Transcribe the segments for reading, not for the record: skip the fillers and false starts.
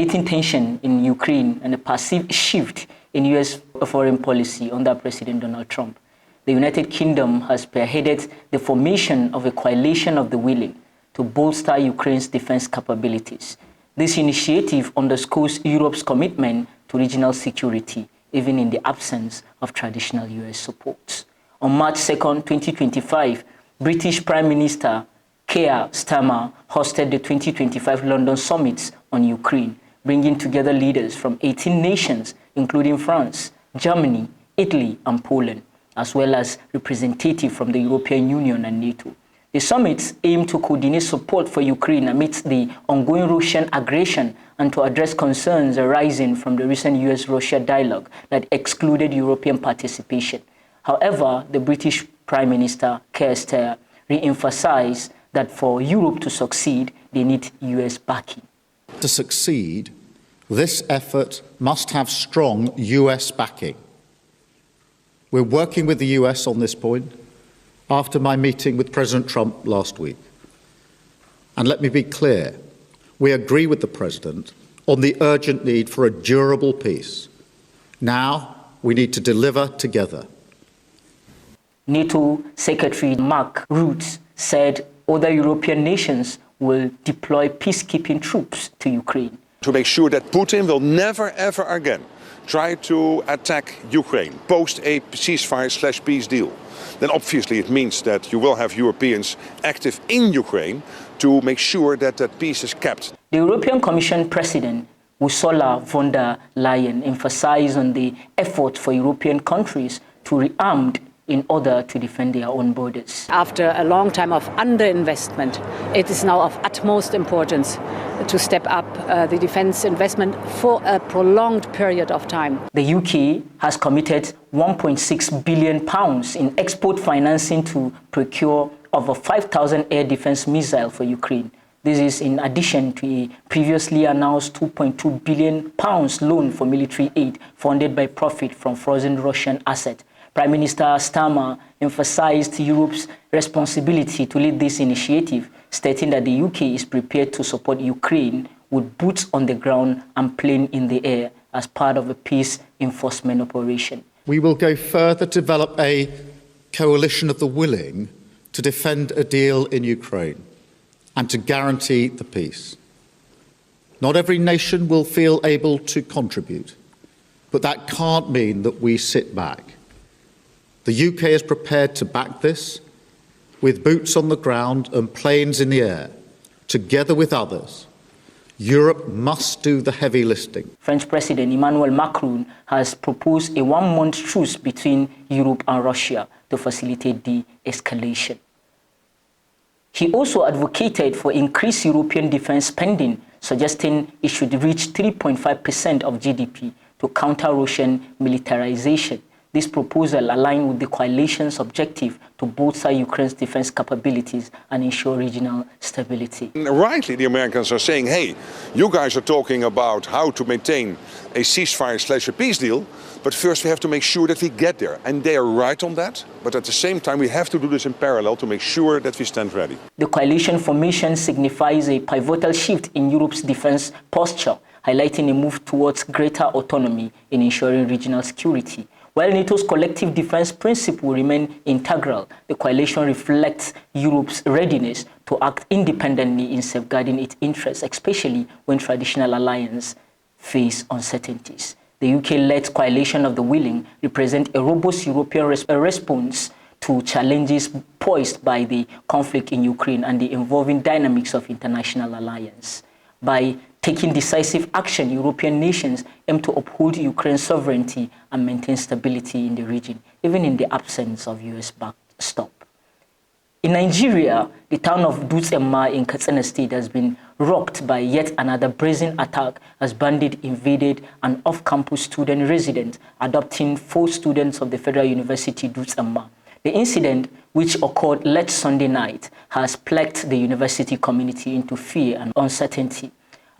escalating tension in Ukraine and a perceived shift in U.S. foreign policy under President Donald Trump, the United Kingdom has spearheaded the formation of a coalition of the willing to bolster Ukraine's defense capabilities. This initiative underscores Europe's commitment to regional security, even in the absence of traditional U.S. support. On March 2, 2025, British Prime Minister Keir Starmer hosted the 2025 London Summit on Ukraine, bringing together leaders from 18 nations, including France, Germany, Italy, and Poland, as well as representatives from the European Union and NATO. The summit aimed to coordinate support for Ukraine amidst the ongoing Russian aggression and to address concerns arising from the recent US-Russia dialogue that excluded European participation. However, the British Prime Minister Keir Starmer re-emphasized that for Europe to succeed, they need US backing. To succeed, this effort must have strong US backing. We're working with the US on this point after my meeting with President Trump last week. And let me be clear, we agree with the President on the urgent need for a durable peace. Now we need to deliver together. NATO Secretary Mark Rutte said other European nations will deploy peacekeeping troops to Ukraine. To make sure that Putin will never, ever again try to attack Ukraine, post a ceasefire/peace deal. Then obviously it means that you will have Europeans active in Ukraine to make sure that that peace is kept. The European Commission President Ursula von der Leyen emphasized on the effort for European countries to rearm in order to defend their own borders. After a long time of underinvestment, it is now of utmost importance to step up the defence investment for a prolonged period of time. The UK has committed £1.6 billion in export financing to procure over 5,000 air defence missiles for Ukraine. This is in addition to a previously announced £2.2 billion loan for military aid funded by profit from frozen Russian assets. Prime Minister Starmer emphasized Europe's responsibility to lead this initiative, stating that the UK is prepared to support Ukraine with boots on the ground and plane in the air as part of a peace enforcement operation. We will go further to develop a coalition of the willing to defend a deal in Ukraine and to guarantee the peace. Not every nation will feel able to contribute, but that can't mean that we sit back. The UK is prepared to back this with boots on the ground and planes in the air. Together with others, Europe must do the heavy lifting. French President Emmanuel Macron has proposed a one-month truce between Europe and Russia to facilitate de-escalation. He also advocated for increased European defense spending, suggesting it should reach 3.5% of GDP to counter Russian militarization. This proposal aligned with the coalition's objective to bolster Ukraine's defense capabilities and ensure regional stability. Rightly, the Americans are saying, hey, you guys are talking about how to maintain a ceasefire/peace deal, but first we have to make sure that we get there. And they are right on that, but at the same time we have to do this in parallel to make sure that we stand ready. The coalition formation signifies a pivotal shift in Europe's defense posture, highlighting a move towards greater autonomy in ensuring regional security. While NATO's collective defense principle remain integral, the coalition reflects Europe's readiness to act independently in safeguarding its interests, especially when traditional alliances face uncertainties. The UK-led coalition of the willing represents a robust European response to challenges posed by the conflict in Ukraine and the evolving dynamics of international alliance. By taking decisive action, European nations aim to uphold Ukraine's sovereignty and maintain stability in the region, even in the absence of US backstop. In Nigeria, the town of Dutsin-Ma in Katsina State has been rocked by yet another brazen attack as bandits invaded an off-campus student residence, abducting 4 students of the Federal University Dutsin-Ma. The incident, which occurred late Sunday night, has plagued the university community into fear and uncertainty.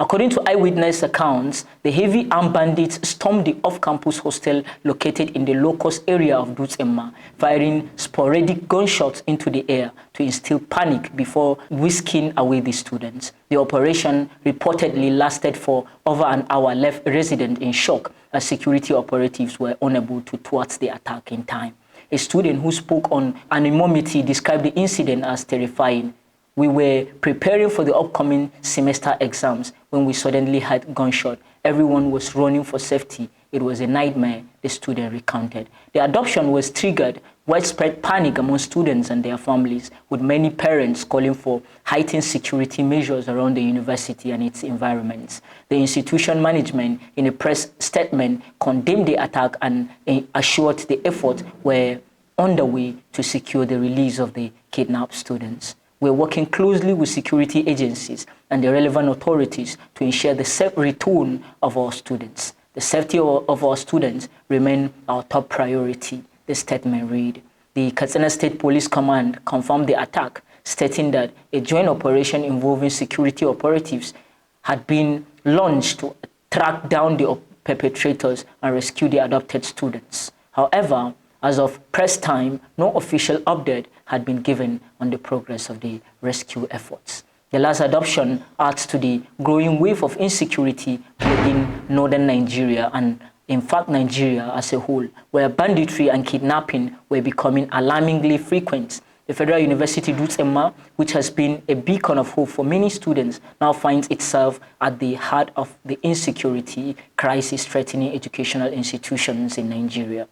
According to eyewitness accounts, the heavy armed bandits stormed the off-campus hostel located in the low-cost area of Dutsin-Ma, firing sporadic gunshots into the air to instill panic before whisking away the students. The operation reportedly lasted for over an hour, left residents in shock as security operatives were unable to thwart the attack in time. A student who spoke on anonymity described the incident as terrifying. We were preparing for the upcoming semester exams when we suddenly heard gunshot. Everyone was running for safety. It was a nightmare, the student recounted. The adoption was triggered widespread panic among students and their families, with many parents calling for heightened security measures around the university and its environments. The institution management, in a press statement, condemned the attack and assured the efforts were underway to secure the release of the kidnapped students. We're working closely with security agencies and the relevant authorities to ensure the safe return of our students. The safety of our students remains our top priority, the statement read. The Katsina State Police Command confirmed the attack, stating that a joint operation involving security operatives had been launched to track down the perpetrators and rescue the adopted students. However, as of press time, no official update had been given on the progress of the rescue efforts. The last adoption adds to the growing wave of insecurity within northern Nigeria and, in fact, Nigeria as a whole, where banditry and kidnapping were becoming alarmingly frequent. The Federal University Dutsin-Ma, which has been a beacon of hope for many students, now finds itself at the heart of the insecurity crisis threatening educational institutions in Nigeria.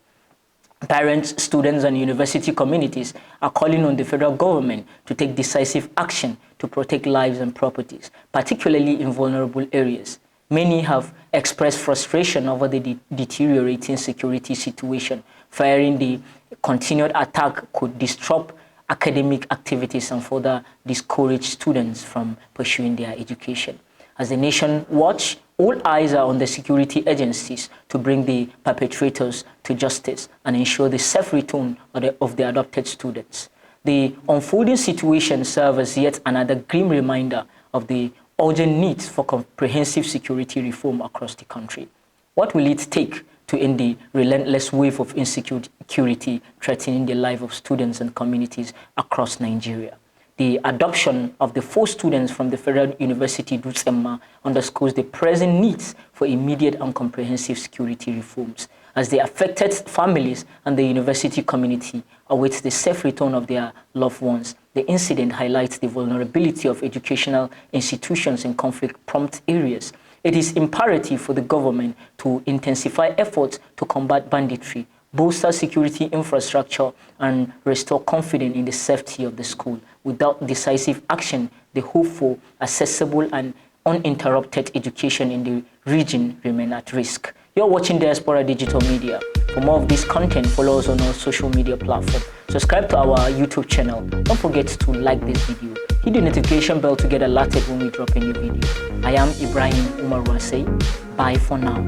Parents, students, and university communities are calling on the federal government to take decisive action to protect lives and properties, particularly in vulnerable areas. Many have expressed frustration over the deteriorating security situation, fearing the continued attack could disrupt academic activities and further discourage students from pursuing their education. As the nation watches, all eyes are on the security agencies to bring the perpetrators to justice and ensure the safe return of the adopted students. The unfolding situation serves as yet another grim reminder of the urgent need for comprehensive security reform across the country. What will it take to end the relentless wave of insecurity threatening the life of students and communities across Nigeria? The adoption of the 4 students from the Federal University Dutsin-Ma underscores the present needs for immediate and comprehensive security reforms. As the affected families and the university community await the safe return of their loved ones, the incident highlights the vulnerability of educational institutions in conflict-prone areas. It is imperative for the government to intensify efforts to combat banditry, bolster security infrastructure, and restore confidence in the safety of the school. Without decisive action, the hope for accessible and uninterrupted education in the region remain at risk. You're watching Diaspora Digital Media. For more of this content, follow us on our social media platform. Subscribe to our YouTube channel. Don't forget to like this video. Hit the notification bell to get alerted when we drop a new video. I am Ibrahim Umar Wasey. Bye for now.